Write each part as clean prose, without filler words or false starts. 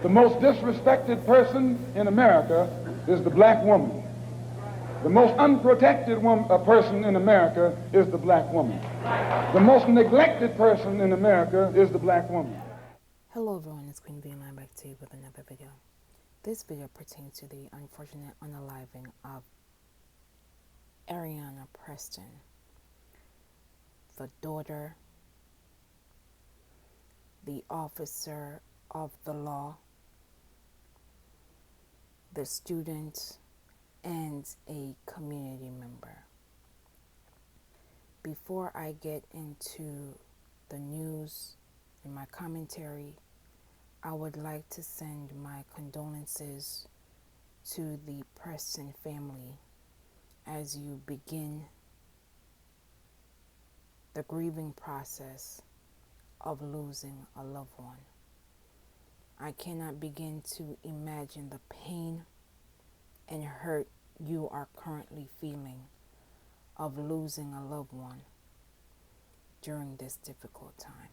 The most disrespected person in America is the black woman. The most unprotected person in America is the black woman. The most neglected person in America is the black woman. Hello everyone, it's Queen V and I'm back to you with another video. This video pertains to the unfortunate unaliving of Arenah Preston, the daughter, the officer of the law, the student, and a community member. Before I get into the news and my commentary, I would like to send my condolences to the Preston family as you begin the grieving process of losing a loved one. I cannot begin to imagine the pain and hurt you are currently feeling of losing a loved one during this difficult time.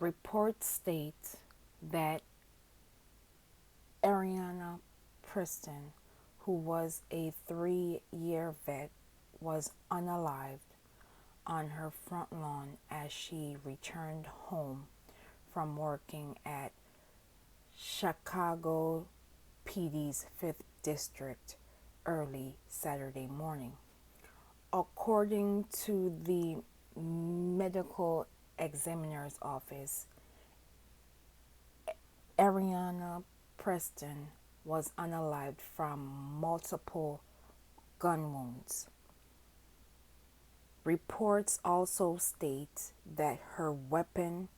Reports state that Arenah Preston, who was a 3-year vet, was unalived on her front lawn as she returned home from working at Chicago PD's 5th District early Saturday morning. According to the medical examiner's office, Arenah Preston was unalived from multiple gun wounds. Reports also state that her weapon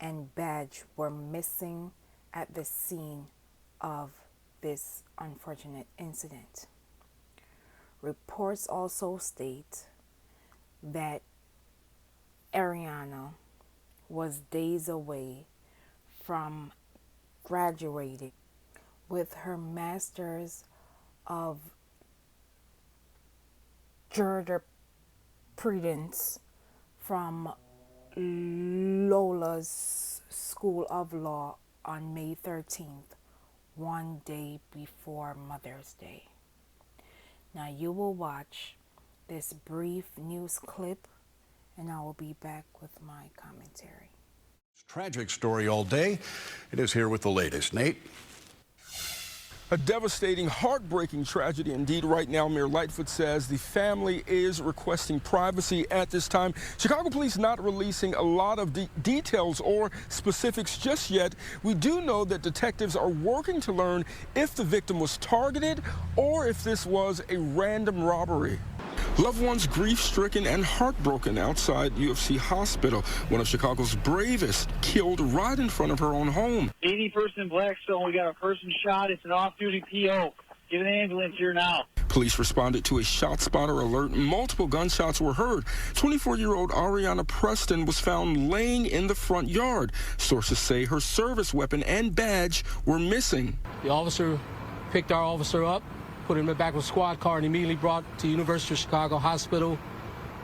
and badge were missing at the scene of this unfortunate incident. Reports also state that Arenah was days away from graduating with her Masters of Jurisprudence from Loyola School of Law on May 13th, one day before Mother's Day. Now you will watch this brief news clip and I will be back with my commentary. Tragic story all day. It is here with the latest. Nate? A devastating, heartbreaking tragedy indeed. Right now, Mayor Lightfoot says the family is requesting privacy at this time. Chicago police not releasing a lot of details or specifics just yet. We do know that detectives are working to learn if the victim was targeted or if this was a random robbery. Loved ones grief-stricken and heartbroken outside UFC Hospital. One of Chicago's bravest killed right in front of her own home. 81st in Blackstone, we got a person shot. It's an off-duty PO. Get an ambulance here now. Police responded to a shot spotter alert. Multiple gunshots were heard. 24-year-old Arenah Preston was found laying in the front yard. Sources say her service weapon and badge were missing. The officer picked our officer up, put him in the back of a squad car, and immediately brought to University of Chicago Hospital,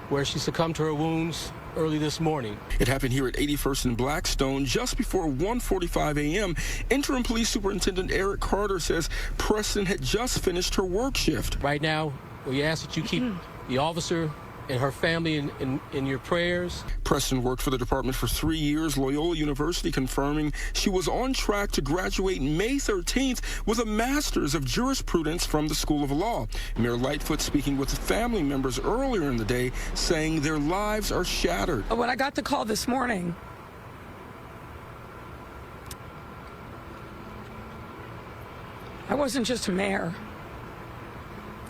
where she succumbed to her wounds early this morning. It happened here at 81st and Blackstone just before 1:45 a.m. Interim Police Superintendent Eric Carter says Preston had just finished her work shift. Right now, we ask that you keep the officer and her family in your prayers. Preston worked for the department for 3 years. Loyola University confirming she was on track to graduate May 13th with a Masters of Jurisprudence from the School of Law. Mayor Lightfoot speaking with family members earlier in the day, saying their lives are shattered. When I got the call this morning, I wasn't just a mayor,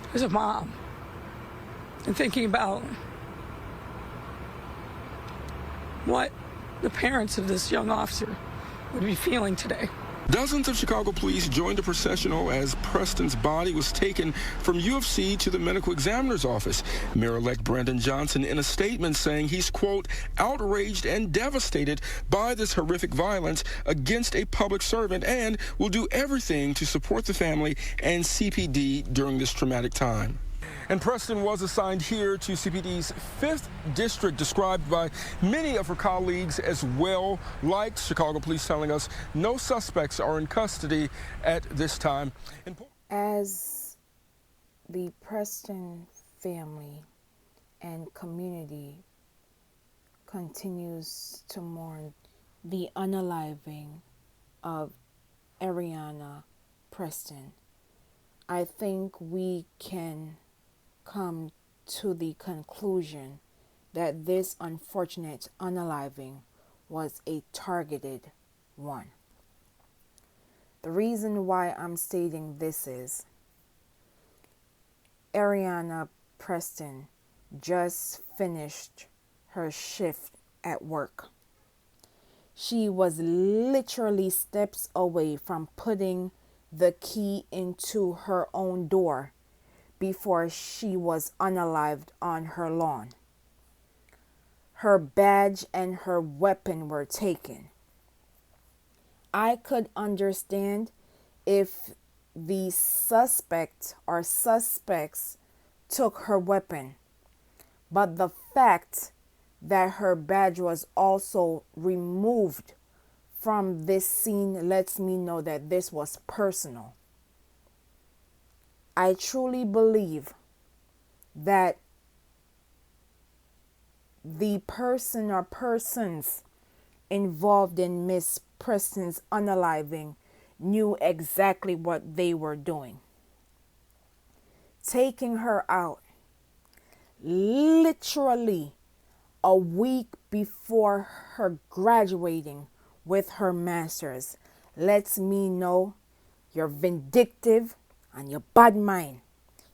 I was a mom. And thinking about what the parents of this young officer would be feeling today. Dozens of Chicago police joined the processional as Preston's body was taken from UFC to the medical examiner's office. Mayor-elect Brandon Johnson in a statement saying he's, quote, outraged and devastated by this horrific violence against a public servant and will do everything to support the family and CPD during this traumatic time. And Preston was assigned here to CPD's 5th district, described by many of her colleagues as well liked. Chicago police telling us no suspects are in custody at this time. As the Preston family and community continues to mourn the unaliving of Arenah Preston, I think we can come to the conclusion that this unfortunate unaliving was a targeted one. The reason why I'm stating this is Arenah Preston just finished her shift at work. She was literally steps away from putting the key into her own door before she was unalived on her lawn. Her badge and her weapon were taken. I could understand if the suspect or suspects took her weapon, but the fact that her badge was also removed from this scene lets me know that this was personal. I truly believe that the person or persons involved in Miss Preston's unaliving knew exactly what they were doing. Taking her out literally a week before her graduating with her master's lets me know you're vindictive and you're bad mind.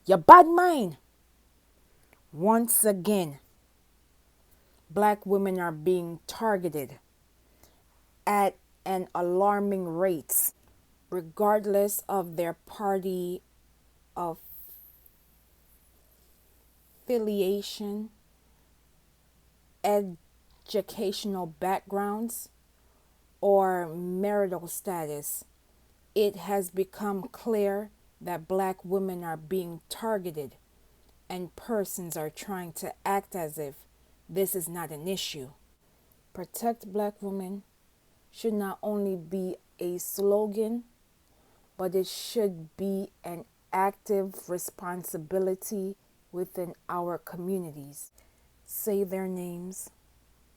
You're bad mind. Once again, Black women are being targeted at an alarming rate, regardless of their party affiliation, educational backgrounds, or marital status. It has become clear that Black women are being targeted, and persons are trying to act as if this is not an issue. Protect Black women should not only be a slogan, but it should be an active responsibility within our communities. Say their names,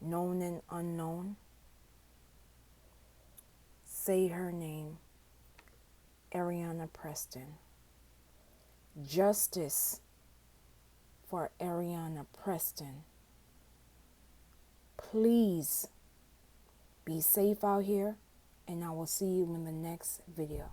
known and unknown. Say her name, Arenah Preston. Justice for Arenah Preston. Please be safe out here, and I will see you in the next video.